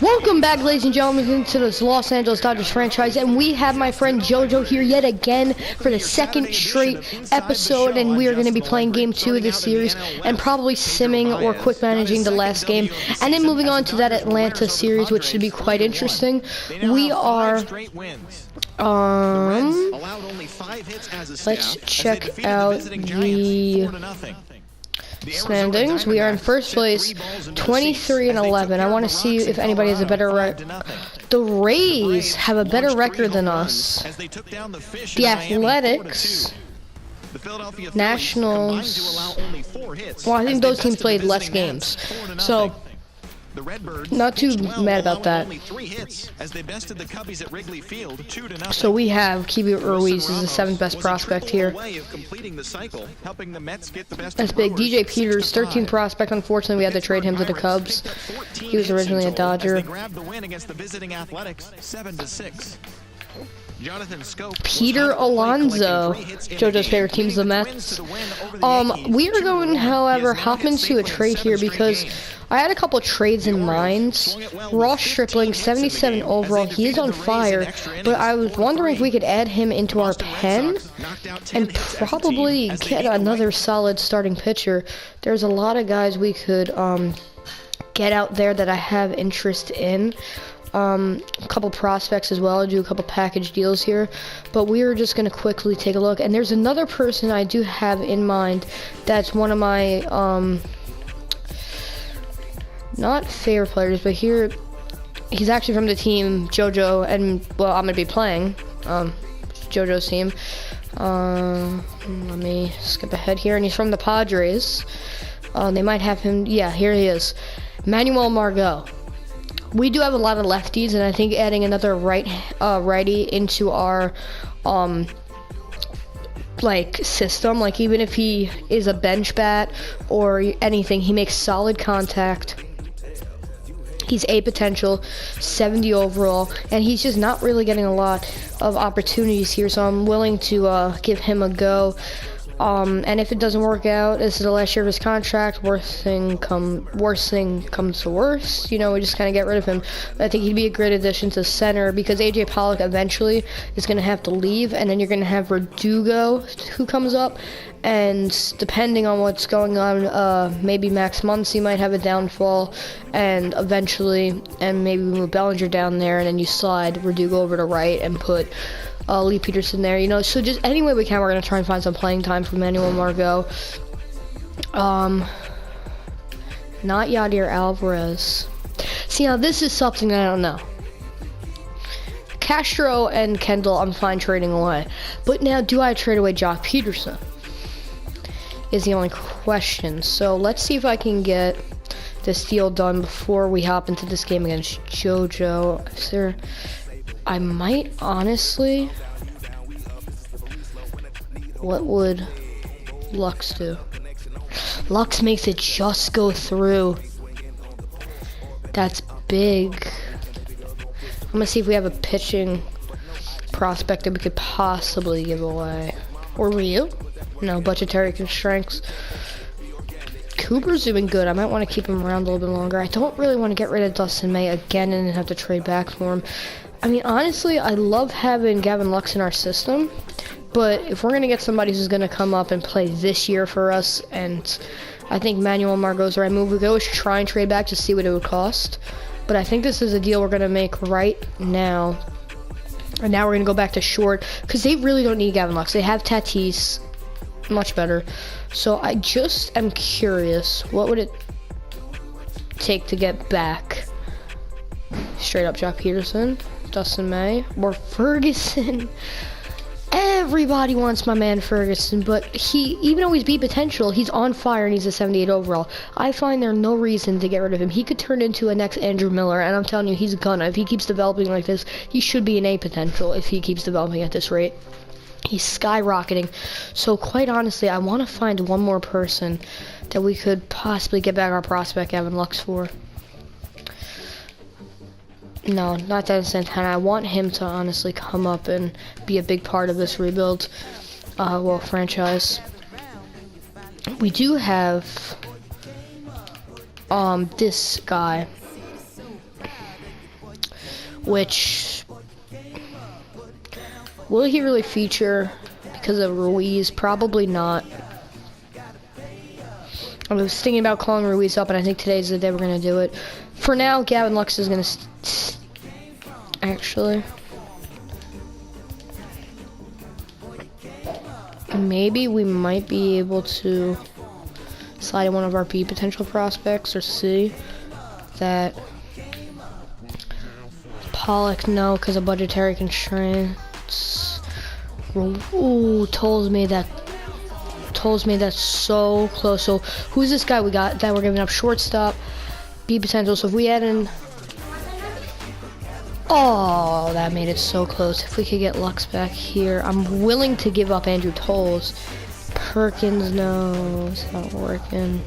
Welcome back, ladies and gentlemen, to this Los Angeles Dodgers franchise, and we have my friend JoJo here yet again for the second straight episode, and we are going to be playing Game 2 of this series, and probably simming or quick managing the last game, and then moving on to that Atlanta series, which should be quite interesting. We are, let's check out the standings. We are in first place, 23-11. I want to see if anybody has a better record. The Rays have a better record than us. The Athletics, Nationals, well, I think those teams played less games, so not too mad about that. So we have Kibi Ruiz is the 7th best prospect here. That's big. DJ Peters, 13th prospect. Unfortunately, we had to trade him to the Cubs. He was originally a Dodger. Peter Alonso, JoJo's favorite team's the Mets. We are going, however, hop into a trade here because I had a couple trades in mind. Ross Stripling, 77 overall. He is on fire, but I was wondering if we could add him into our pen and probably get another solid starting pitcher. There's a lot of guys we could get out there that I have interest in. A couple prospects as well. I'll do a couple package deals here, but we are just going to quickly take a look. And there's another person I do have in mind that's one of my not favorite players, but here he's actually from the team JoJo, and well, I'm going to be playing JoJo's team. Let me skip ahead here, and he's from the Padres. They might have him. Yeah, here he is, Manuel Margot. We do have a lot of lefties, and I think adding another righty into our system, like even if he is a bench bat or anything, he makes solid contact. He's A potential, 70 overall, and he's just not really getting a lot of opportunities here, so I'm willing to give him a go. And if it doesn't work out, this is the last year of his contract. Worst thing comes to worst, you know, we just kind of get rid of him. I think he'd be a great addition to center because AJ Pollock eventually is going to have to leave, and then you're going to have Verdugo who comes up, and depending on what's going on, maybe Max Muncy might have a downfall, and eventually, and maybe we move Bellinger down there, and then you slide Verdugo over to right and put Lee Peterson there, you know. So just any way we can, we're gonna try and find some playing time for Manuel Margot. Not Yadier Alvarez. See, now this is something that I don't know. Castro and Kendall, I'm fine trading away, but now do I trade away Jock Peterson? Is the only question. So let's see if I can get this deal done before we hop into this game against JoJo. Is there? I might honestly. What would Lux do? Lux makes it just go through. That's big. I'm gonna see if we have a pitching prospect that we could possibly give away. Or Ryu? No, budgetary constraints. Cooper's doing good. I might want to keep him around a little bit longer. I don't really want to get rid of Dustin May again and then have to trade back for him. I mean, honestly, I love having Gavin Lux in our system, but if we're going to get somebody who's going to come up and play this year for us, and I think Manuel Margot's the right move, we could always try and trade back to see what it would cost, but I think this is a deal we're going to make right now. And now we're going to go back to short, because they really don't need Gavin Lux. They have Tatis, much better. So I just am curious, what would it take to get back? Straight up Jock Peterson, Dustin May, or Ferguson. Everybody wants my man Ferguson, but he, even though he's B potential, he's on fire and he's a 78 overall. I find there's no reason to get rid of him. He could turn into a next Andrew Miller, and I'm telling you, he's gonna. If he keeps developing like this, he should be an A potential if he keeps developing at this rate. He's skyrocketing. So quite honestly, I want to find one more person that we could possibly get back our prospect Gavin Lux for. No, not Dennis Santana. I want him to honestly come up and be a big part of this rebuild, franchise. We do have this guy. which, will he really feature because of Ruiz? Probably not. I was thinking about calling Ruiz up, and I think today's the day we're going to do it. For now, Gavin Lux is going to actually. Maybe we might be able to slide in one of our B potential prospects or C. That Pollock, no, because of budgetary constraints. Ooh, tells me that's so close. So who's this guy we got that we're giving up? Shortstop, B potential. So if we add in, oh, that made it so close. If we could get Lux back here, I'm willing to give up Andrew Tolles. Perkins, no, it's not working.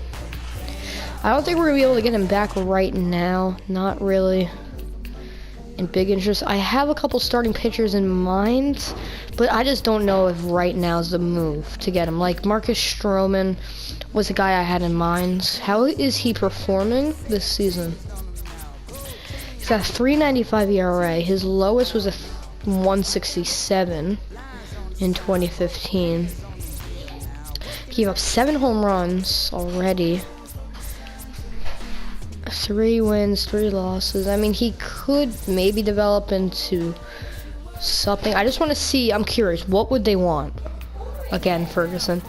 I don't think we're gonna be able to get him back right now. Not really in big interest. I have a couple starting pitchers in mind, but I just don't know if right now is the move to get him. Like Marcus Stroman was the guy I had in mind. How is he performing this season? He's got a 3.95 ERA. His lowest was a 1.67 in 2015. He gave up 7 home runs already. 3 wins, 3 losses. I mean, he could maybe develop into something. I just want to see, I'm curious, what would they want? Again, Ferguson.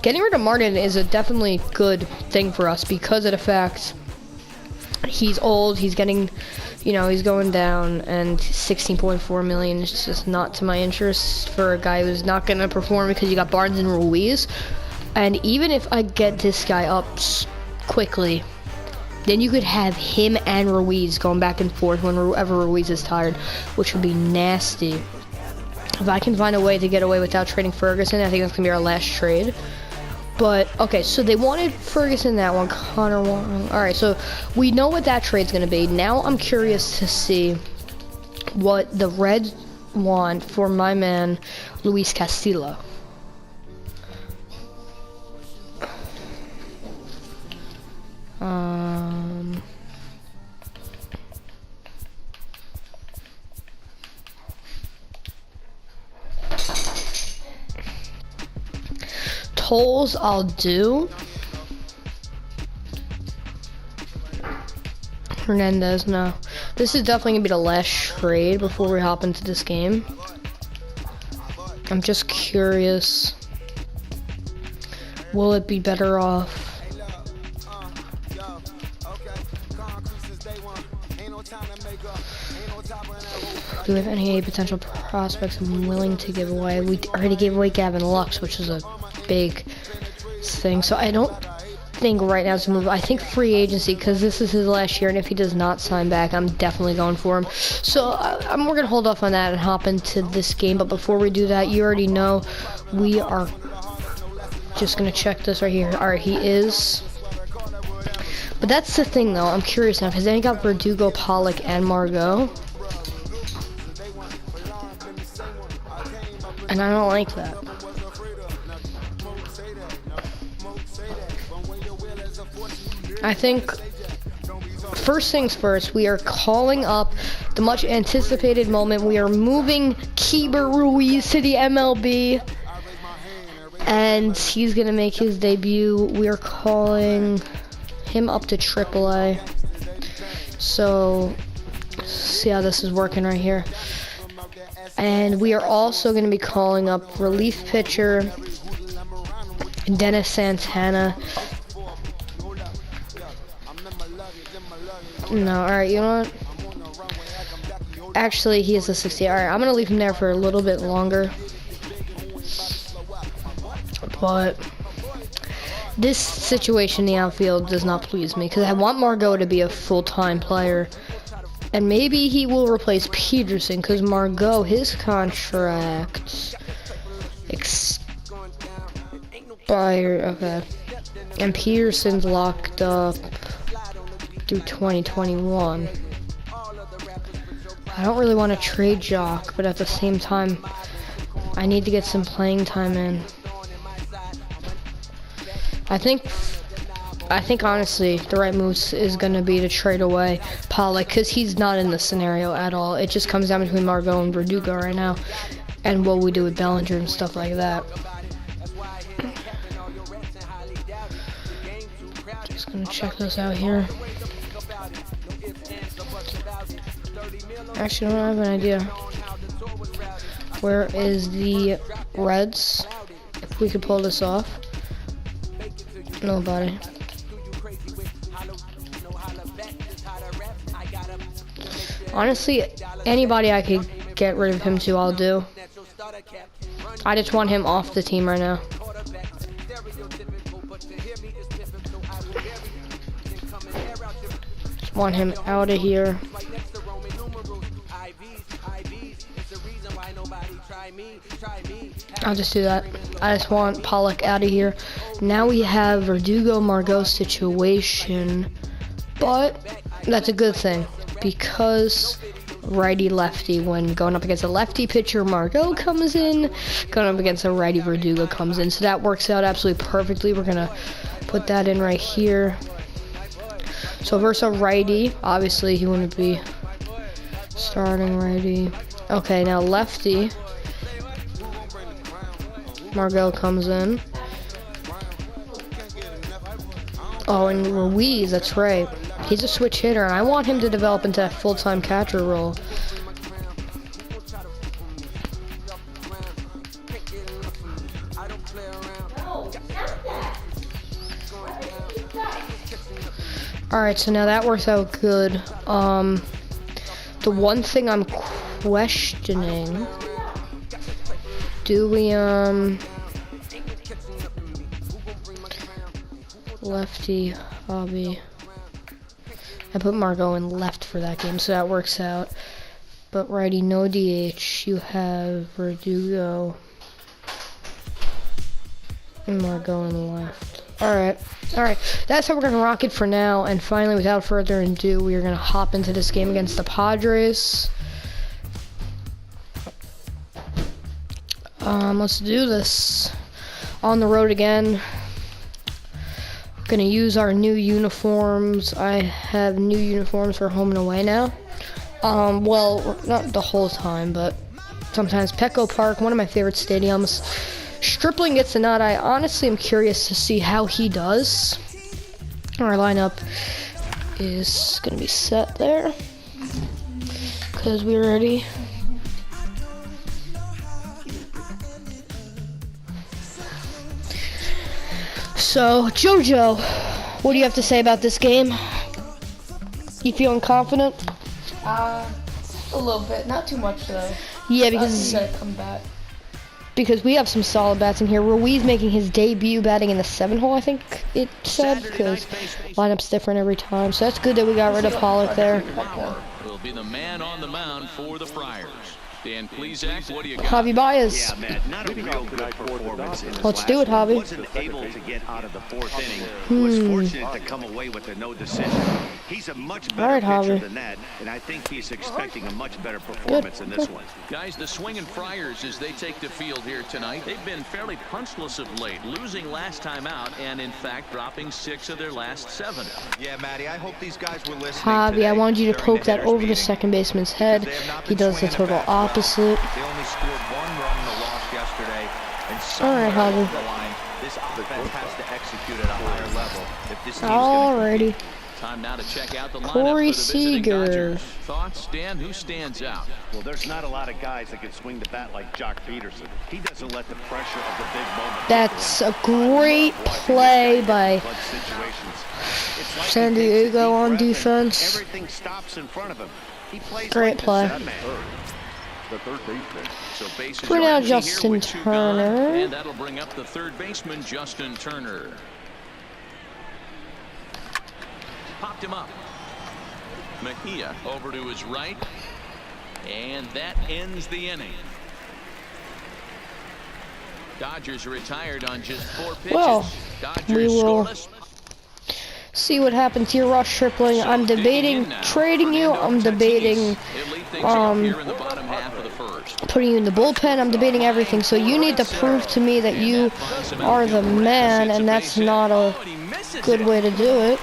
Getting rid of Martin is a definitely good thing for us because of the fact he's old, he's getting, he's going down, and 16.4 million is just not to my interest for a guy who's not going to perform because you got Barnes and Ruiz. And even if I get this guy up quickly, then you could have him and Ruiz going back and forth whenever Ruiz is tired, which would be nasty. If I can find a way to get away without trading Ferguson, I think that's going to be our last trade. But, okay, so they wanted Ferguson that one, Connor one. Alright, so we know what that trade's going to be. Now I'm curious to see what the Reds want for my man, Luis Castillo. Tolles, I'll do. Hernandez, no. This is definitely gonna be the last trade before we hop into this game. I'm just curious. Will it be better off? Do we have any potential prospects I'm willing to give away? We already gave away Gavin Lux, which is a big thing. So I don't think right now it's a move. I think free agency, because this is his last year, and if he does not sign back, I'm definitely going for him. So we're going to hold off on that and hop into this game. But before we do that, you already know we are just going to check this right here. All right, he is. But that's the thing, though. I'm curious now, because then he got Verdugo, Pollock, and Margot. And I don't like that. I think, first things first, we are calling up the much anticipated moment. We are moving Keeper Ruiz to the MLB. And he's going to make his debut. We are calling him up to AAA. So, see how this is working right here. And we are also going to be calling up relief pitcher Dennis Santana. No, alright, you know what? Actually, he is a 60. Alright, I'm going to leave him there for a little bit longer. But this situation in the outfield does not please me, because I want Margot to be a full-time player. And maybe he will replace Peterson, because Margot, his contract expired. Okay. And Peterson's locked up through 2021. I don't really want to trade Jock, but at the same time, I need to get some playing time in. I think I think honestly the right move is going to be to trade away Pollock because he's not in the scenario at all. It just comes down between Margot and Verdugo right now, and what we do with Bellinger and stuff like that. Just gonna check this out here. Actually, I don't have an idea. Where is the Reds? If we could pull this off. Nobody. Honestly, anybody I could get rid of him to, I'll do. I just want him off the team right now. Just want him out of here. I'll just do that. I just want Pollock out of here. Now we have Verdugo Margot situation, but that's a good thing because righty lefty, when going up against a lefty pitcher, Margot comes in. Going up against a righty, Verdugo comes in. So that works out absolutely perfectly. We're gonna put that in right here. So versus a righty, obviously he wouldn't be starting righty. Okay, now lefty. Margot comes in. Oh, and Ruiz, that's right. He's a switch hitter, and I want him to develop into that full-time catcher role. Alright, so now that works out good. The one thing I'm questioning, do we, lefty, hobby. I put Margot in left for that game, so that works out. But righty, no DH. You have Verdugo and Margot in left. Alright, that's how we're going to rock it for now. And finally, without further ado, we are going to hop into this game against the Padres. Let's do this. On the road again. Gonna use our new uniforms. I have new uniforms for home and away now. Well, not the whole time, but sometimes. Petco Park, one of my favorite stadiums. Stripling gets the nod. I honestly am curious to see how he does. Our lineup is gonna be set there because we're ready. So, Jojo, what do you have to say about this game? You feeling confident? A little bit, not too much though. Yeah, because gotta come back. Because we have some solid bats in here. Ruiz making his debut batting in the 7-hole, I think it said, because lineup's different every time. So that's good that we got rid of Pollock there. Will be the man on the mound for the Friars. Dan Plesac, what do you got? Javi Baez. Yeah, Matt, not a real good performance in this Let's do it, last one. Javi. Wasn't able to get out of the fourth inning. Was fortunate to come away with a no decision. He's a much better pitcher than that, and I think he's expecting a much better performance in this one. Guys, the swinging Friars as they take the field here tonight. They've been fairly punchless of late, losing last time out, and in fact dropping 6 of their last 7. Yeah, Matty, I hope these guys were listening. Javi, I wanted you to during poke the that hitters' over the meeting. second baseman's head. He does the total opposite. They only scored 1 run in the loss yesterday, and somewhere Alright, Javi. along the line, this offense has to execute at a higher level if this team's Alrighty. Time now to check out the lineup Corey for the visiting Seager. Dodgers. Thoughts, Dan? Who stands out? Well, there's not a lot of guys that can swing the bat like Jock Peterson. He doesn't let the pressure of the big moment. That's a great play by San Diego on defense. Everything stops in front of him. He plays Great like play. the Zen man. The third baseman. So bases Put are out empty here Justin with 2 gone, Turner. and that'll bring up the third baseman, Justin Turner. Popped him up. Mejia over to his right, and that ends the inning. Dodgers retired on just 4 pitches. Well, Dodgers we will scoreless. see what happens here. Rush Stripling. So I'm digging debating in now, trading you. Fernando I'm debating Tatis. He'll lead things off here in the bottom half of the first. putting you in the bullpen. I'm debating everything. So you need to prove to me that you are the man, and that's not a good way to do it.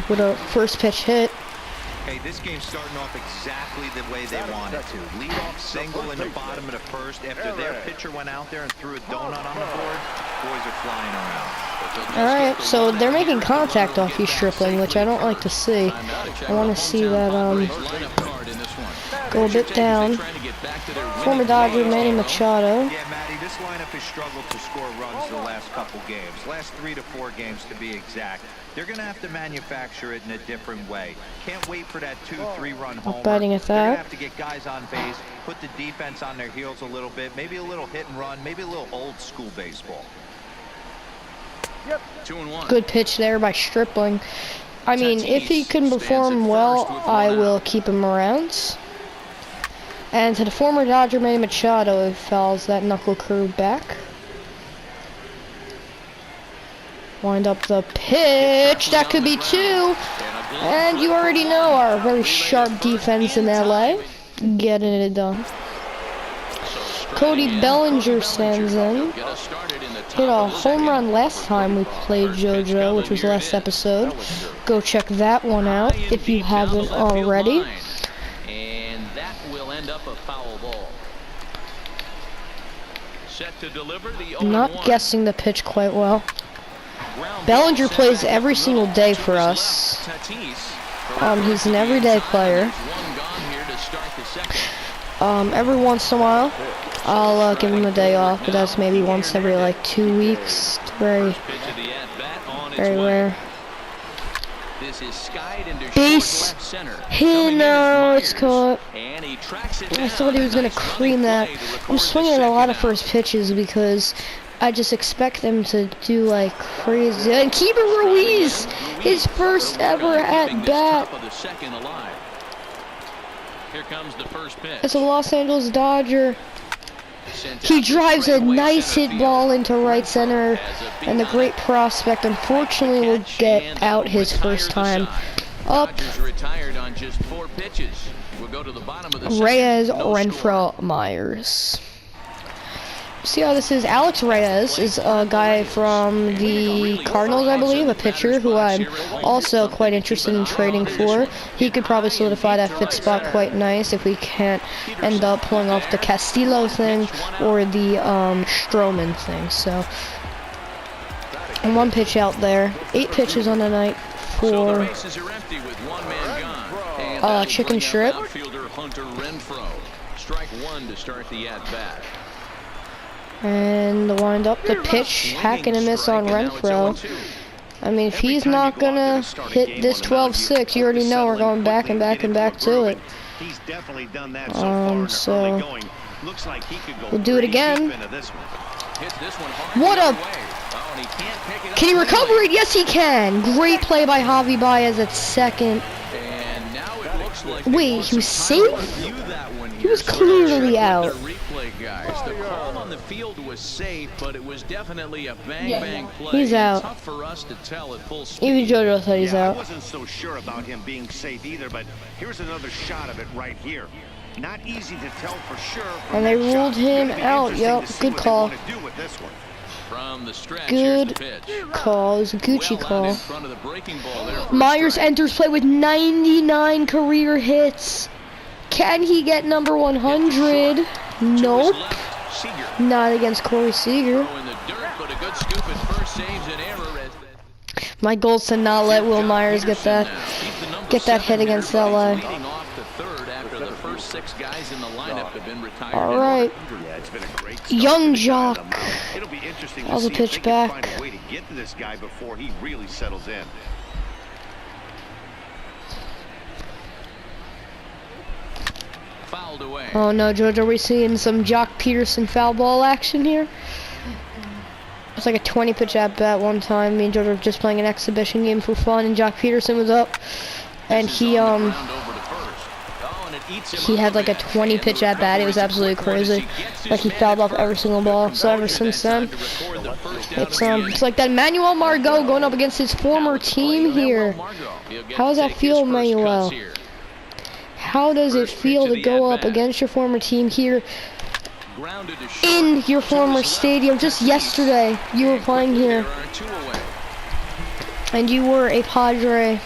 With a first pitch hit. Hey, this game's starting off exactly the way they wanted to. Lead off single in the bottom of the first. After their pitcher went out there and threw a donut on the board, boys are flying around. Alright, so they're making contact off you, Stripling, which I don't like to see. I want to see that, go a bit down. Former Dodger, Manny Machado. Yeah, Matty, this lineup has struggled to score runs the last couple games. Last 3 to 4 games, to be exact. They're going to have to manufacture it in a different way. Can't wait for that 2-3 run homer. Batting at They're going that. to have to get guys on base, put the defense on their heels a little bit, maybe a little hit and run, maybe a little old school baseball. 2-1. Good pitch there by Stripling. I mean, if he can perform well, I will keep him around. And to the former Dodger, Manny Machado, he fouls that knuckle curve back. Wind up the pitch. That could be 2. And you already know our very sharp defense in LA. Getting it done. Cody Bellinger stands in. Hit a home run last time we played JoJo, which was last episode. Go check that one out if you haven't already. And that will end up a foul ball. Set to deliver the 0-1. Not guessing the pitch quite well. Bellinger plays every single day for us. He's an everyday player. Every once in a while, I'll give him a day off, but that's maybe once every like 2 weeks. Very, very rare. Base hit, no, it's caught. I thought he was gonna cream that. I'm swinging a lot of first pitches because I just expect them to do like crazy. And Keeper Ruiz, his first ever at bat. It's a Los Angeles Dodger. He drives a nice hit ball into right center, and the great prospect unfortunately will get out his first time up. Reyes, Renfroe, Myers. See how this is? Alex Reyes is a guy from the Cardinals, I believe, a pitcher who I'm also quite interested in trading for. He could probably solidify that fifth spot quite nice if we can't end up pulling off the Castillo thing or the Stroman thing. So, and 1 pitch out there. 8 pitches on the night for Chicken Strip. Strike 1 to start the at-bat. And the wind up, the pitch, hacking and miss on Renfroe. I mean, if he's not gonna hit this 12-6, you already know we're going back and back and back to it. So we'll do it again. What a... Can he recover it? Yes, he can. Great play by Javi Baez at second. Wait, he was safe? He was clearly out. The call on the field was safe, but it was definitely a bang play. He's out. Tough for us to tell at full speed. Even JoJo said he's out. I wasn't so sure about him being safe either, but here's another shot of it right here. Not easy to tell for sure. And they ruled him out. Yep, good call. Good call. It was a Gucci call. Myers enters play with 99 career hits. Can he get number 100? Nope. Not against Corey Seager. My goal is to not let Will Myers get that hit against LA. All right. Young Jock. That was a pitch back. Oh no, George, are we seeing some Jock Peterson foul ball action here? It's like a 20 pitch at bat one time. Me and George were just playing an exhibition game for fun, and Jock Peterson was up, and he had like a 20 pitch at bat. It was absolutely crazy. Like he fouled off every single ball. So ever since then, it's like that Manuel Margot going up against his former team here. How does that feel, Manuel? How does it feel to go up against your former team here? Grounded to short. in your former stadium just yesterday. You were playing here, There are 2 away. and you were a Padre,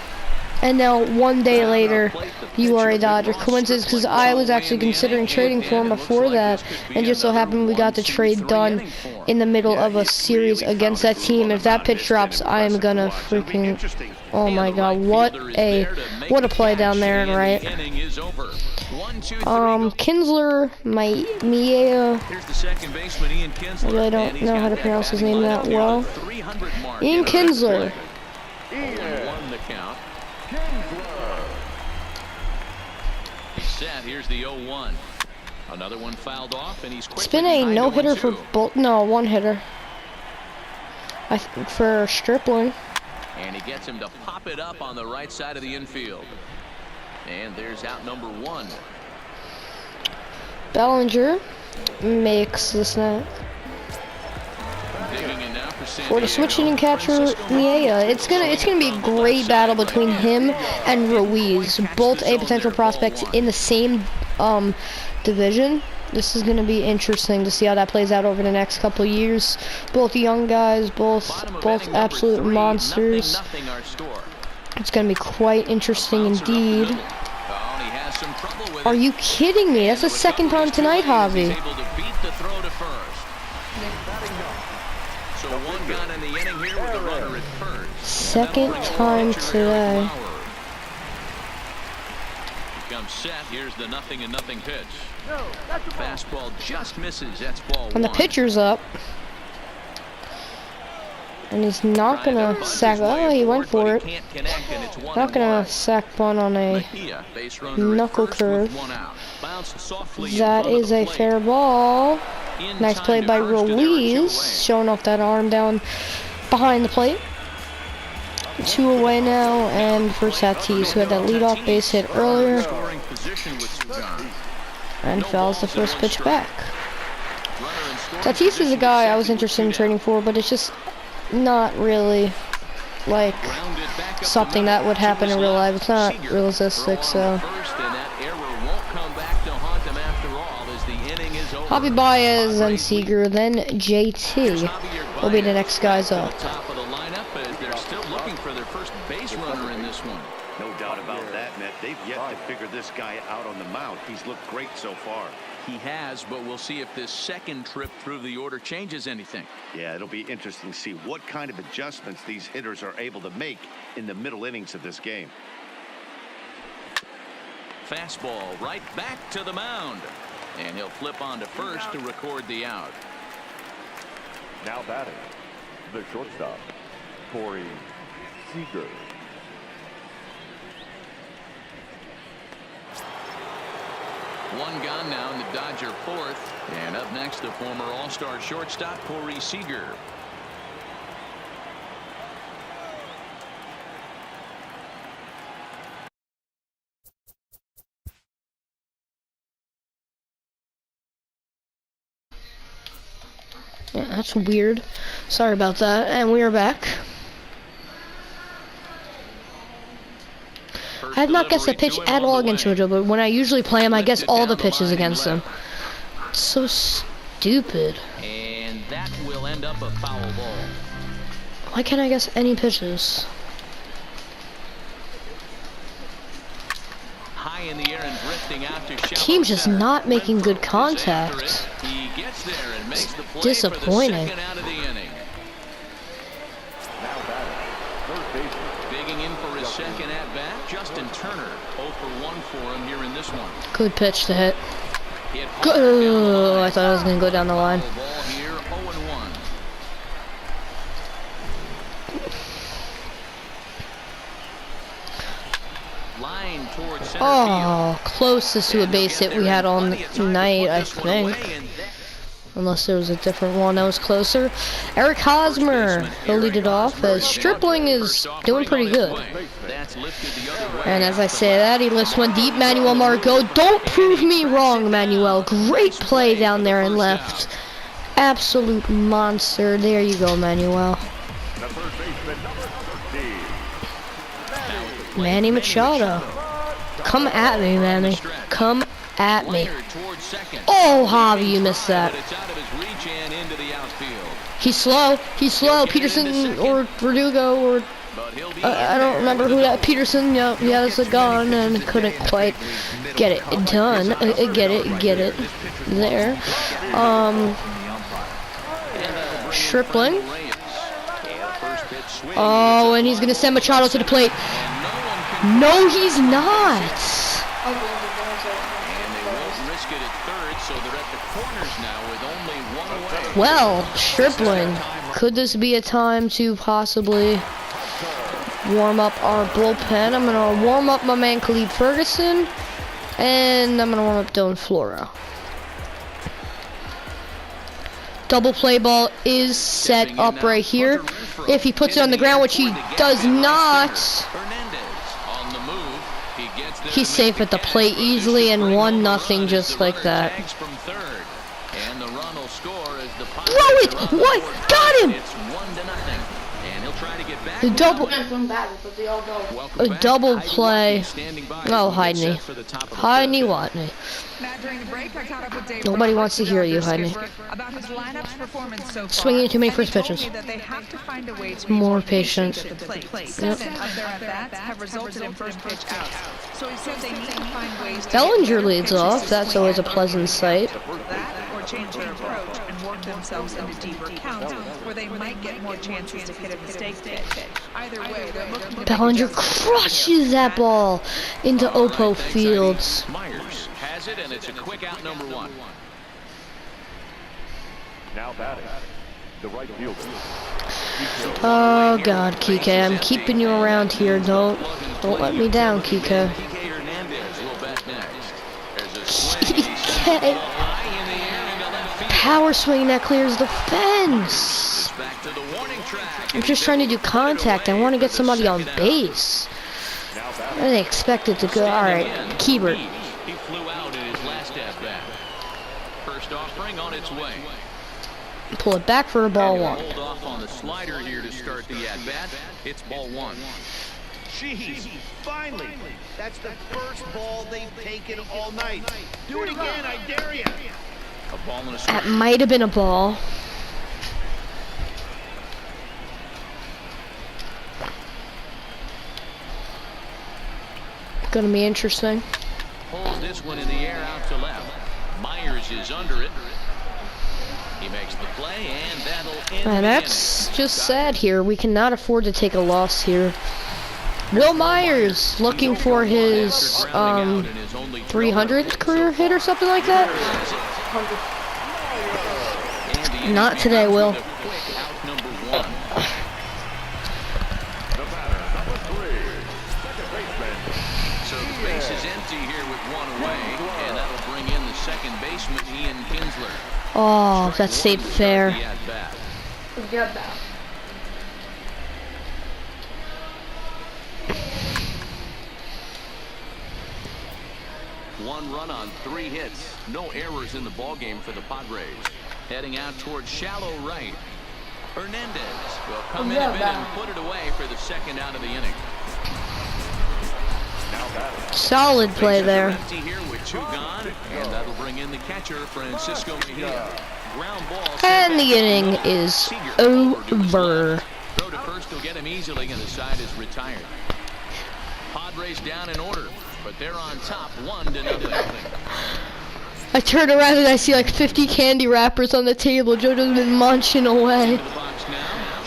and now one day later, you are a Dodger. Coincidence, because I was actually considering trading for him before that, and just so happened we got the trade done in the middle of a series against that team. If that pitch drops, I am gonna freaking, oh my god, what a play down there, and right. Kinsler, Miea, Here's the second baseman, Ian Kinsler. I really don't know how to pronounce his name that well. Ian Kinsler. 1-1 the count. Set. Here's the 0-1. Another one fouled off, and he's quickly It's been a behind no-hitter 1-2. for both. No, one hitter. I think for Stripling. And he gets him to pop it up on the right side of the infield. And there's out number 1. Bellinger makes the snap. Digging in now for San For the Diego, switch hitting catcher, Francisco Miea. It's gonna be a great battle between him and Ruiz, both a potential prospect in the same division. This is gonna be interesting to see how that plays out over the next couple of years. Both young guys, both absolute monsters. Nothing our score. It's gonna be quite interesting indeed. Oh, and he has some trouble with Are it. you kidding me? That's the second time tonight, Javi. He's able to beat the throw to first. So 1 gun in the inning here with the runner at first. Second time today. Comes set. Here's the 0-0 pitch. Fastball just misses. That's ball And the 1. pitcher's up. And he's not gonna sack. Oh, he went for it. Not gonna sack bunt on a knuckle curve. That is a fair ball. Nice play by Ruiz, showing off that arm down behind the plate. 2 away now, and for Tatis, who had that leadoff base hit earlier, and fouls the first pitch back. Tatis is a guy I was interested in trading for, but it's just not really like something that would happen in real life. It's not realistic, so. Javi Baez and Seager, then JT will be the next guys up. Top of the lineup as they're still looking for their first base runner in this one. No doubt about that, Matt. They've yet to figure this guy out on the mound. He's looked great so far. He has, but we'll see if this second trip through the order changes anything. Yeah, it'll be interesting to see what kind of adjustments these hitters are able to make in the middle innings of this game. Fastball right back to the mound. And he'll flip on to first to record the out. Now batting, the shortstop, Corey Seager. One gone now in the Dodger 4th. And up next, the former All-Star shortstop, Corey Seager. Yeah, that's weird. Sorry about that. And we are back. I have not guessed a pitch at all against JoJo, but when I usually play him, I guess all the pitches against him. It's so stupid. And that will end up a foul ball. Why can't I guess any pitches? High in the air and drifting out to shallow Team's just center. not making good Renfroe is contact. after it. He gets there and makes the play Disappointing. for the second out of the inning. Now batting, third baseman, Digging in for his second at bat, Justin Turner. 0 for 1 for him here in this one. Good pitch to hit. Hit hard Good. down the Oh, line. I thought I was gonna go down the line. Foul ball here, 0-1. Line towards center field. Oh, closest to a base hit we had on night, I think. Unless there was a different one that was closer. Eric Hosmer, he'll lead it off as Stripling is doing pretty good. And as I say that, he lifts one deep. Manuel Margot, don't prove me wrong, Manuel. Great play down there and left. Absolute monster. There you go, Manuel. the third baseman, number 13. Manny Machado. Come at me, Manny. Come at me. Liner towards second. Oh, Javi, you missed that. But it's out of his reach and into the outfield. He's slow. He's slow. Peterson or Verdugo or But he'll be I don't remember who that. Peterson. Yeah, he has a gun and couldn't quite get it done. Get it there. Stripling. Oh, and he's gonna send Machado to the plate. No, he's not. And they won't risk it at third, so they're at the corners now with only one away. Well, Stripling, could this be a time to possibly warm up our bullpen? I'm gonna warm up my man Khalid Ferguson, and I'm gonna warm up Dylan Floro. Double play ball is set up right here. If he puts it on the ground, which he does not, he's safe at the plate easily, and 1-0 just like that. Throw it! What? Got him! The double, a double play. Oh, Heidney. Heidney Watney. Nobody wants to hear you, Heidney. Swinging too many first pitches. More patience. Yep. Bellinger leads off. That's always a pleasant sight. Change their approach and work themselves into deeper counts where they might get more chances to hit a mistake pitch. Either way, they're looking to Bellinger crushes that ball into Oppo Fields. Myers has it, and it's a quick out, number 1. Now batting, the right fielder. Oh God, Kike, I'm keeping you around here. Don't let me down, Kike. Kike. Power swing that clears the fence. I'm just trying to do contact. I want to get somebody on base. I didn't expect it to go. All right, Kiebert. He flew out in his last at bat. First offering on its way. Pull it back for a ball 1. Hold off on the slider here to start the at bat. It's ball 1. Jeez, finally. That's the first ball they've taken all night. Do it again, I dare you. A ball and a That might have been a ball. Gonna be interesting. Hold this one in the air out to left. Myers is under it. He makes the play, and that'll end. And that's just sad here. We cannot afford to take a loss here. Will Myers looking for his 300th career hit or something like that? Not today, Will. So the base is empty here with 1 away, and that'll bring in the second baseman, Ian Kinsler. Oh, that stayed fair. One run on 3 hits. No errors in the ballgame for the Padres. Heading out towards shallow right. Hernandez will come in a bit and put it away for the second out of the inning. Solid play there. Empty here with 2 gone, and that'll bring in the catcher, Francisco Mejia. Ground ball. And the inning is over. Throw to first will get him easily, and the side is retired. Padres down in order, but they're on top 1-0. I turn around and I see like 50 candy wrappers on the table. JoJo's been munching away.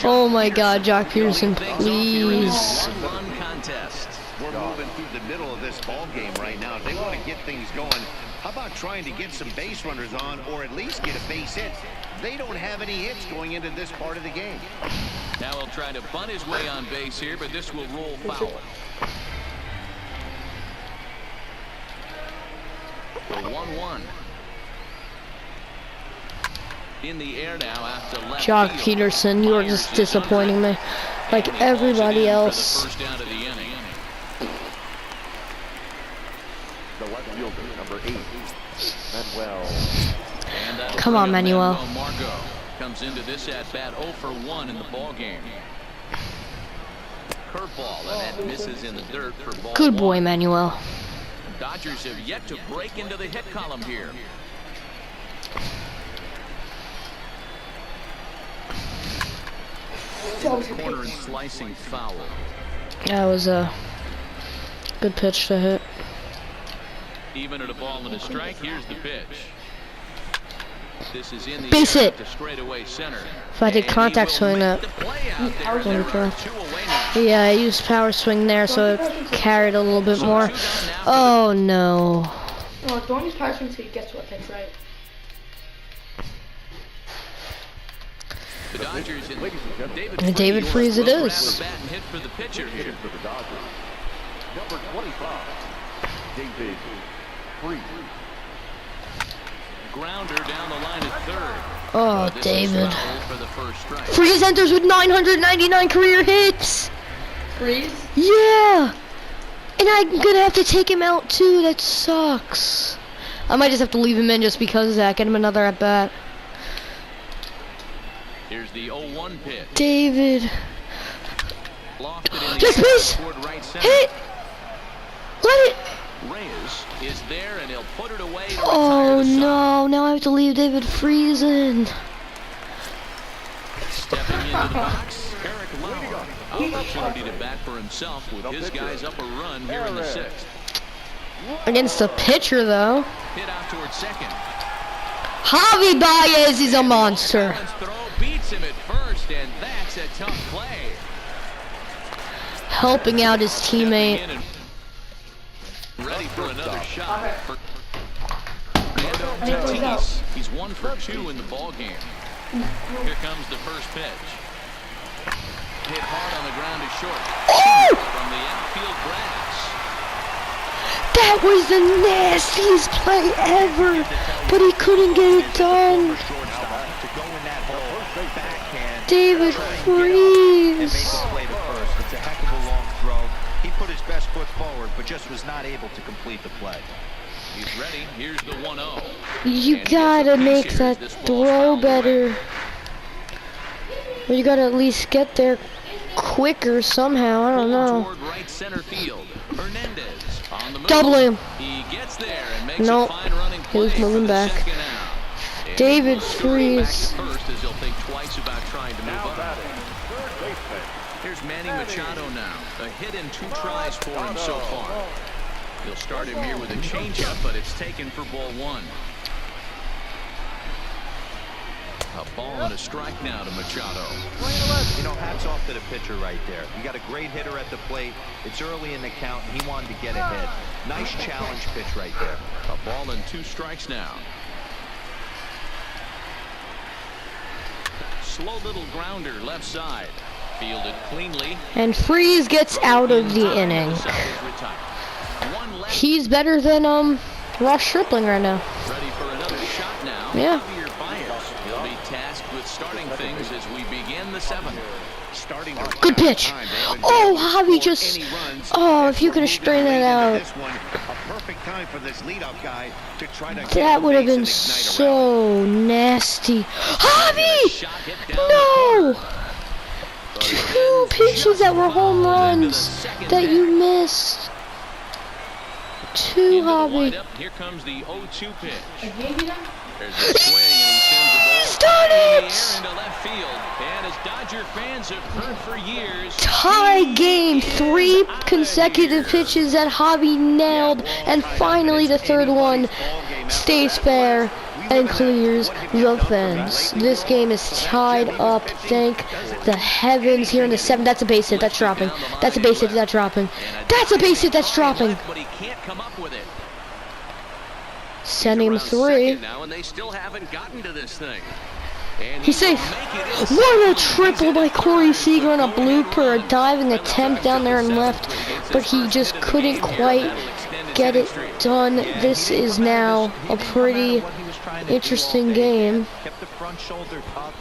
Oh my God, Jock Peterson, please. We're moving through the middle of this ball game right now. If they want to get things going, how about trying to get some base runners on, or at least get a base hit? They don't have any hits going into this part of the game. Now he'll try to bunt his way on base here, but this will roll foul. The 1-1. In the air now after left. Jock Peterson, you are just disappointing me, like everybody else. First down of the inning. The left fielder, number 8, Manuel. Come on, Manuel. Margot comes into this at bat 0 for 1 in the ball game. Curveball, and that misses in the dirt for ball Good boy, 1. Manuel. Dodgers have yet to break into the hit column here. Corner and slicing foul. That was a good pitch to hit. Even at a ball and a strike, here's the pitch. This is in the Base air hit. to straightaway center. If I did And contact he will swing make that. the play out there. Wonder There are draw. 2 away now. Yeah, I used power swing there, so it carried a little bit So more. 2 down now for Oh no. No, don't use power swing until you get to it. That's right. the Dodgers. And David Freese it will is. grab a bat and hit for the pitcher here. For the Dodgers. Number 25, David Freese. Grounder down the line at third. Oh, This is David. foul for the first strike. Freeze enters with 999 career hits. Freeze. Yeah. And I'm gonna have to take him out too. That sucks. I might just have to leave him in just because of that. Get him another at bat. Here's the 0-1 pitch. David. Lofted in the Yes, air please. toward right center. Hit. Let it. Reyes is there and he'll put it away to Oh retire the side. no. Now I have to leave David Freeze in. Stepping into the box, Eric Lauer. Opportunity to bat for himself with his guys up a run here in the 6th. Against the pitcher though. Hit out towards second. Javi Baez is a monster. Collins' throw beats him at first, and that's a tough play. Helping out his Stepping teammate. in and ready for another shot. For Fernando Tatis. He's 1 for 2 in the ball game. Here comes the first pitch. Hit hard on the ground is short. From the outfield grass. That was the nastiest play ever, but he couldn't get it done. To go in that hole, backhand, David try and get up and make Freeze. a play to first. It's a heck of a long throw. He put his best foot forward, but just was not able to complete the play. He's ready. Here's the 1-0. You gotta make that throw better. Or you gotta at least get there quicker somehow. I don't know. Toward right center field. Hernandez on the move. Double him. He gets there and makes Nope. a fine running He play was moving for the back. second out. And David he'll throw it back Freese. at first as he'll think twice about trying to move Now up. batting, third baseman. Here's Manny Machado now. A hit and 2 tries for him so far. He'll start him here with a changeup, but it's taken for ball 1. A ball and a strike now to Machado. You know, hats off to the pitcher right there. You got a great hitter at the plate. It's early in the count, and he wanted to get ahead. Nice challenge pitch right there. A ball and 2 strikes now. Slow little grounder left side. Fielded cleanly. And Freeze gets out of the inning. The side is retired. One left. He's better than Ross Stripling right now. Ready for another shot now. Yeah. Javier Baez. He'll be tasked with starting things as we begin the 7th. Starting Good pitch. Oh, Javi just. Oh, if you could have straightened that out. This one, a perfect time for this leadoff guy to try to That would have been so nasty. Javi! No! 2 pitches that were home runs that you missed. 2, Javi. Here comes the 0-2 pitch. I gave you that. There's a swing and he sends the ball Stun in the air it! into left field. And as Dodger fans have heard for years, Tie game. 3 consecutive pitches that Javi nailed, and finally the third one stays fair and clears the fence. This game is tied up. Thank the heavens here in the 7th. That's a base hit. That's dropping. That's a base hit. That's dropping. That's a base hit. That's dropping. but he can't come up with it. Sending him Around 3. second now, and they still haven't gotten to this thing. And He's he will safe. make it in What a triple by Corey Seager on a blooper, a diving attempt down there and left, but he just couldn't quite get it done. This is now a pretty interesting game. Kept the front shoulder up.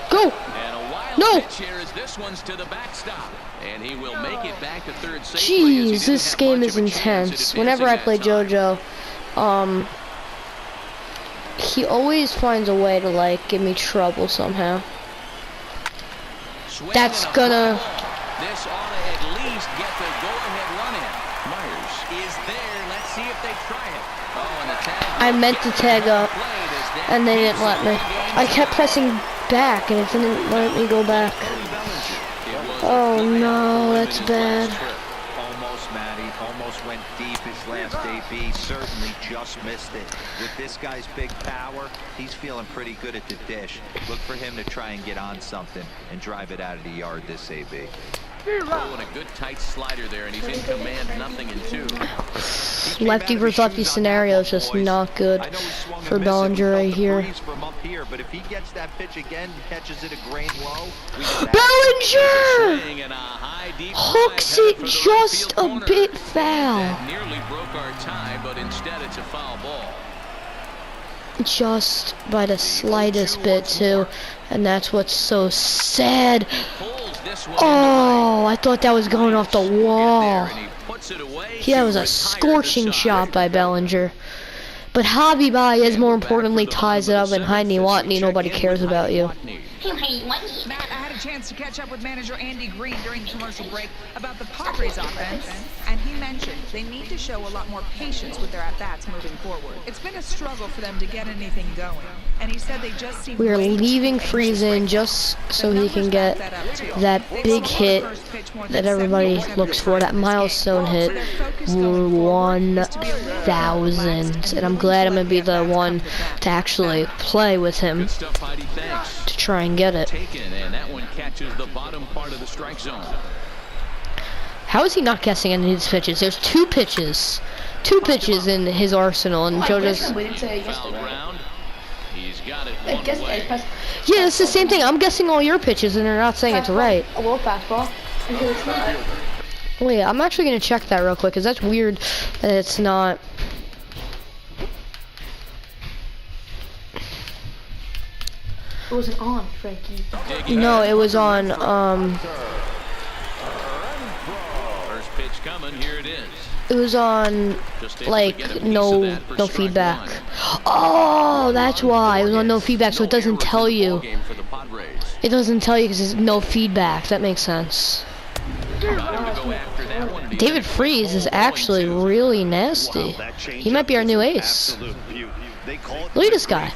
Go! And a wild No! pitch here as this one's to the backstop. And he will make it back to third safely as he Jeez, didn't this have game much is of a chance at intense. Whenever I advancing play that time. JoJo, he always finds a way to like give me trouble somehow. Swing That's and a gonna- foul ball. This ought to at least get the go-ahead run in. Myers is there. Let's see if they try it. Oh, and the tag. I meant to tag up, and they didn't let me. I kept pressing back, and it didn't let me go back. Oh no, that's bad. Almost, Matty. Almost went deep his last AB. Certainly just missed it. With this guy's big power, he's feeling pretty good at the dish. Look for him to try and get on something and drive it out of the yard this AB. Oh, and a good tight slider there, and he's in command, 0-2. Lefty versus lefty scenario is just not good for Bellinger right here. But if he gets that pitch again, catches it a grain low, Bellinger hooks it just a bit foul. That nearly broke our tie, but instead it's a foul ball. Just by the slightest bit too, and that's what's so sad. Oh, I thought that was going off the wall. Yeah, it was a scorching shot by Bellinger. But Javi Baez, more importantly, ties it up, and Heine Watney, nobody cares about you. Matt, I had a chance to catch up with manager Andy Green during the commercial break about the Padres offense, and he mentioned they need to show a lot more patience with their at-bats moving forward. It's been a struggle for them to get anything going, and he said they just seem We are leaving Freeze in just so he can get that big hit that everybody looks for, that milestone hit, 1,000. And I'm glad I'm going to be the one to actually play with him to try and get it. And that one catches the bottom part of the strike zone. How is he not guessing any of these pitches? There's two pitches in his arsenal, and Joe just... We didn't say it Foul yesterday. ground. He's got it I one guess away. Yeah, it's the same thing. I'm guessing all your pitches, and they're not saying it's right. A little fastball. Until it's not. Wait, I'm actually going to check that real quick, because that's weird that it's not... It wasn't on, Frankie. No, it was on, First pitch coming. Here it is. it was on, Just able to like, get a piece no of that for strike feedback. one. Oh, that's why. It was on no feedback, so it doesn't tell you. Game for the Padres. It doesn't tell you because there's no feedback. That makes sense. Got him to go after that one. David Freeze is actually really nasty. He might be our new ace. Look at this guy.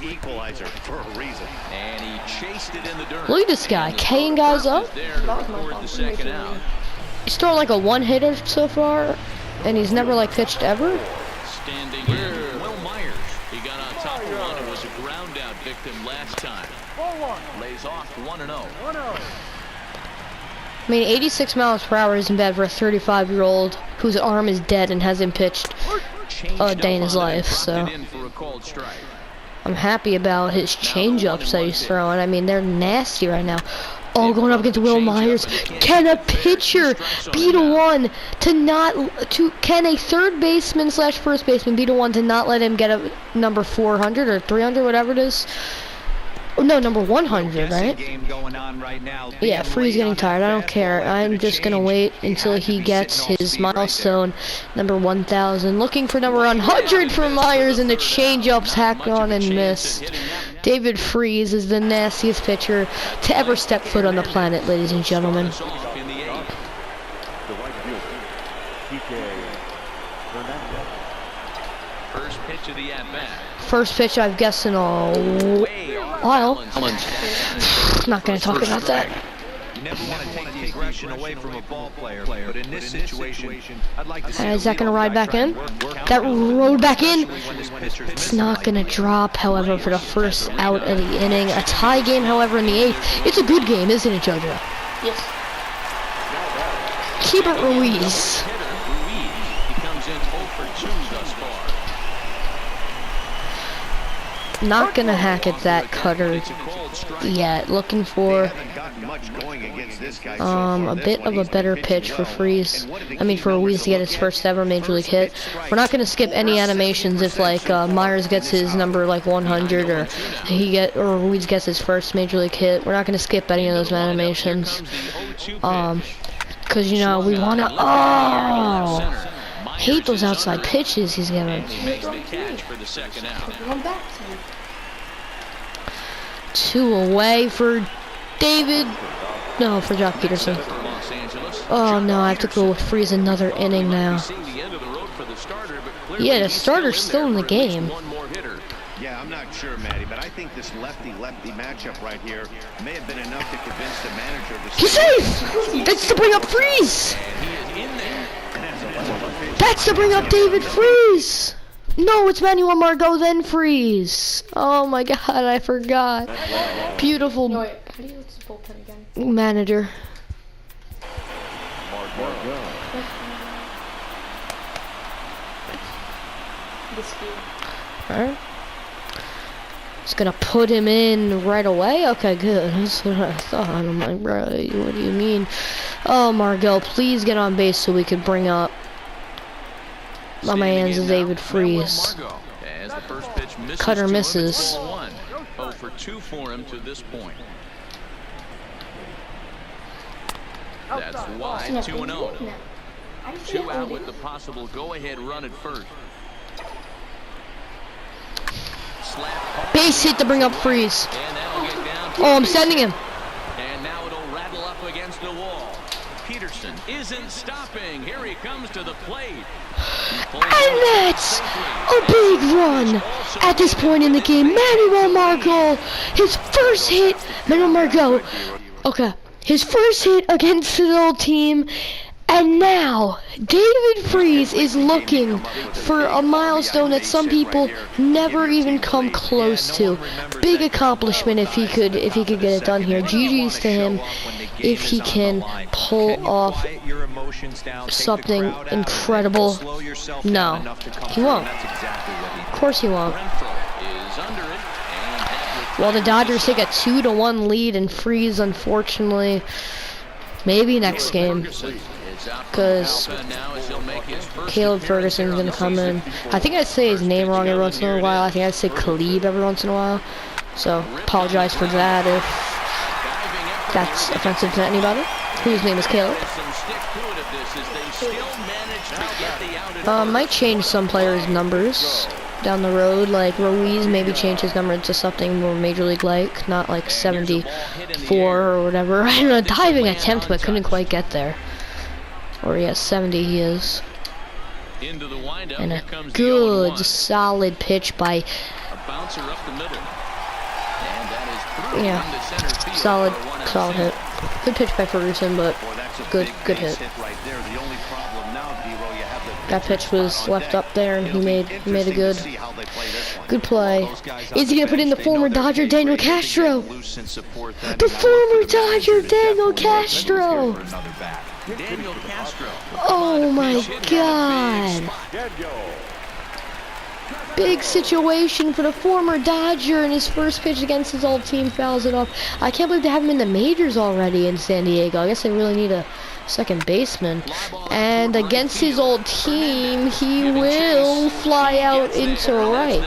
And he chased it in the dirt. Look at this guy, K'ing guys up. There to record the second out. He's throwing like a one-hitter so far, and he's never like pitched ever. Standing in, Will Myers. He got on top of one and was a ground out victim last time. Lays off 1-0. I mean, 86 miles per hour isn't bad for a 35-year-old whose arm is dead and hasn't pitched a day in his life, so I'm happy about his change-ups that he's throwing. I mean, they're nasty right now. Oh, going up against Will Myers. Can a pitcher beat a one can a third baseman / first baseman beat a one to not let him get a number 400 or 300, whatever it is? Oh, no, number 100, right? Yeah, Freeze getting tired. I don't care. I'm just going to wait until he gets his milestone, number 1,000. Looking for number 100 for Myers, and the change-ups hack on and missed. David Freeze is the nastiest pitcher to ever step foot on the planet, ladies and gentlemen. First pitch of the at-bat. First pitch I've guessed in a while. Not going to talk about that. You never want to take the aggression away from a ball player, but in this situation, I'd like to see Is that going to ride back in? That rode back in. It's not going to drop, however, for the first out of the inning. A tie game, however, in the 8th. It's a good game, isn't it, JoJo? Yes. Keep it Ruiz. He comes in 0 for 2 thus far. Not going to hack at that cutter yet. Looking for a bit of a better pitch for Freeze. I mean, for Ruiz to get his first ever major league hit. We're not going to skip any animations if like Myers gets his number like 100 or Ruiz gets his first major league hit. We're not going to skip any of those animations. Because you know we want to. Oh, hate those outside pitches he's giving. Two away for David. No, for Jock Peterson. Los Angeles. Oh no, I have to go with Freeze another inning now. Seeing the end of the road for the starter, but clearly Yeah, the he's starter's still in there the for at least game. one more hitter. Yeah, I'm not sure, Matty, but I think this lefty-lefty matchup right here may have been enough to convince the manager to He's safe! That's to bring up Freeze! And he is in there. That's to bring up David Freeze! No, it's Manuel Margot, then Freeze. Oh my god, I forgot. Beautiful No, wait. How do you use the bullpen again? manager. This dude. Alright. Just gonna put him in right away? Okay, good. That's what I thought. I'm like, bro, what do you mean? Oh, Margot, please get on base so we could bring up my man's David Freeze. As the first pitch misses Cutter to him, misses. it's 0-1. 0 for 2 for him to this point. That's wide, 2-0. 2 out with the possible go-ahead run at first. Slap Base hit to bring up Freeze. and that'll get down. Oh, I'm sending him. And now it'll rattle up against the wall. Peterson isn't stopping. Here he comes to the plate. And that's a big run at this point in the game. Manuel Margot, his first hit. Manuel Margot, okay, his first hit against his old team. And now, David Freeze is looking for a milestone that some people never even come close to. Big accomplishment if he could get it done here. GG's to him if he can pull off something incredible. No, he won't. Of course he won't. Well, the Dodgers take a 2-1 lead, and Freeze, unfortunately, maybe next game. Because Caleb Ferguson's going to come in. I think I say his name wrong every once in a while. I think I say Caleb every once in a while. So, apologize for that if that's offensive to anybody whose name is Caleb. Might change some players' numbers down the road. Like Ruiz, maybe change his number to something more major league-like, not like 74 or whatever. I don't know, diving attempt, but couldn't quite get there. Or yeah, 70 he is. And a good, solid pitch by. Yeah, solid hit. Good pitch by Ferguson, but good hit. That pitch was left up there, and he made a good play. Is he gonna put in the former Dodger Daniel Castro? The former Dodger Daniel Castro. Daniel Castro. Oh my God. Big situation for the former Dodger, and his first pitch against his old team fouls it off. I can't believe they have him in the majors already in San Diego. I guess they really need a second baseman. And against his old team, he will fly out into right.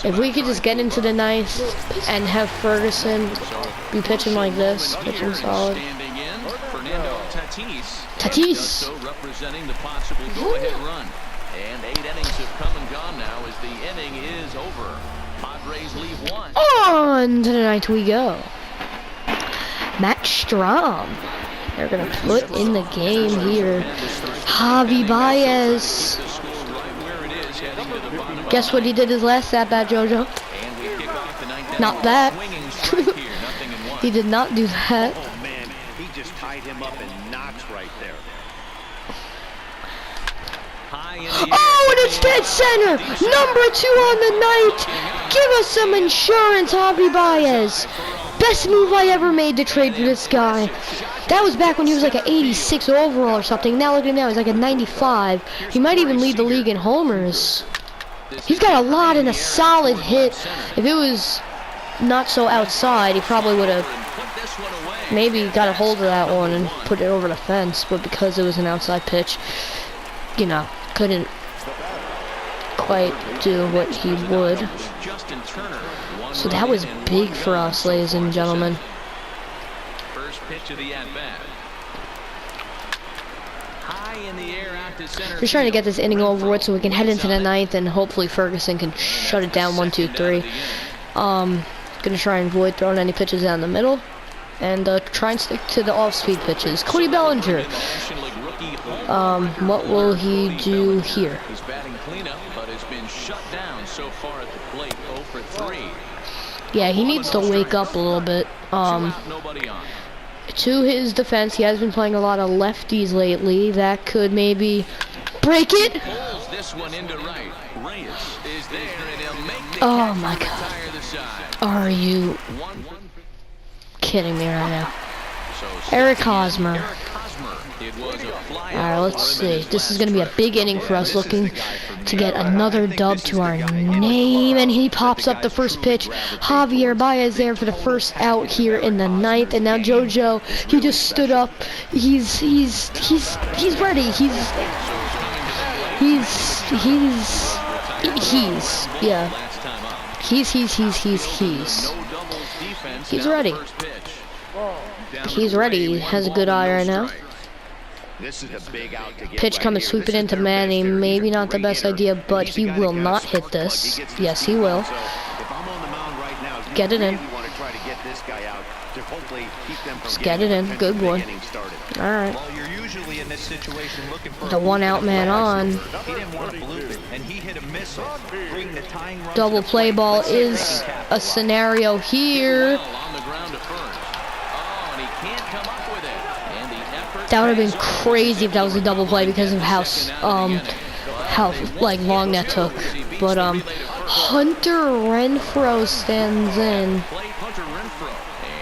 If we could just get into the ninth and have Ferguson be pitching like this, pitching solid. Tatis. Representing the possible go-ahead run. And 8 innings have come and gone now as the inning is over. Padres leave 1. On to the ninth we go. Matt Strom. They're going to put in the game here. Javi Baez. Guess what he did his last at-bat, JoJo? Not that. He did not do that. Oh, man, he just tied him up in knots right there. Oh, and it's dead center. Number 2 on the night. Give us some insurance, Javi Baez. Best move I ever made to trade for this guy. That was back when he was like an 86 overall or something. Now look at him now, he's like a 95. He might even lead the league in homers. He's got a lot and a solid hit. If it was not so outside, he probably would have maybe got a hold of that one and put it over the fence. But because it was an outside pitch, you know, couldn't quite do what he would. So that was big for us, ladies and gentlemen. First pitch of the at-bat. High in the air out to center. Just trying to get this inning over with so we can head into the ninth, and hopefully Ferguson can shut it down 1, 2, 3. Gonna try and avoid throwing any pitches down the middle. and try and stick to the off-speed pitches. Cody Bellinger. What will he do here? He's batting cleanup, but has been shut down so far at the plate. 0 for 3. Yeah, he needs to wake up a little bit. Nobody on. To his defense, he has been playing a lot of lefties lately. That could maybe break it. Pulls this one into right. Reyes is there, and he'll make the Oh catch my to God. retire the side. Are you 1-1. kidding me right now? So Eric Hosmer. Eric Hosmer. It was a fly Alright, out let's for him in see. his This is last going to be a trip. big inning for us, looking to get another dub to our name. And he pops up the first pitch. Javier Baez there for the first out here in the ninth. And now JoJo, he just stood up. He's ready. Yeah. Last time up. He's No doubles defense. He's Now ready. first pitch. Down He's and ready. away, He has a 1 good ball, eye no right now. strike. This is a big out to get Pitch right coming, here. sweep This it is into their Manny. best hitter. Maybe He's a not the great best hitter, idea, but and he he's a guy will that not can hit spark this. plug. He gets the Yes, he speed will. out. So if I'm on the mound right now, you Get it in. really want to try to get this guy out to hopefully keep them from Just getting get it in. a Good boy. big inning started. All right. Well, you're usually in this situation looking for The a one bloop out and a man fly. on. He didn't want to bloop it, and he hit a missile. Bring the tying run to Double the play plate. ball Let's see if he is can a capitalize. scenario here. Well on the ground to first. Oh, and he can't come up with it. And the effort That would have been pays off. crazy if that was a double play because of how like long that took. But Hunter Renfroe stands in. Play Hunter Renfroe,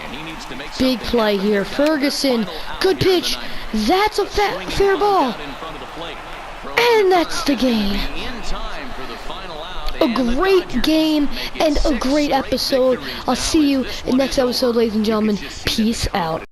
and he needs to make Big something play happen. here. Ferguson, good pitch. That's a fair ball. And that's the game. A great game and a great episode. I'll see you in next episode, ladies and gentlemen. Peace out.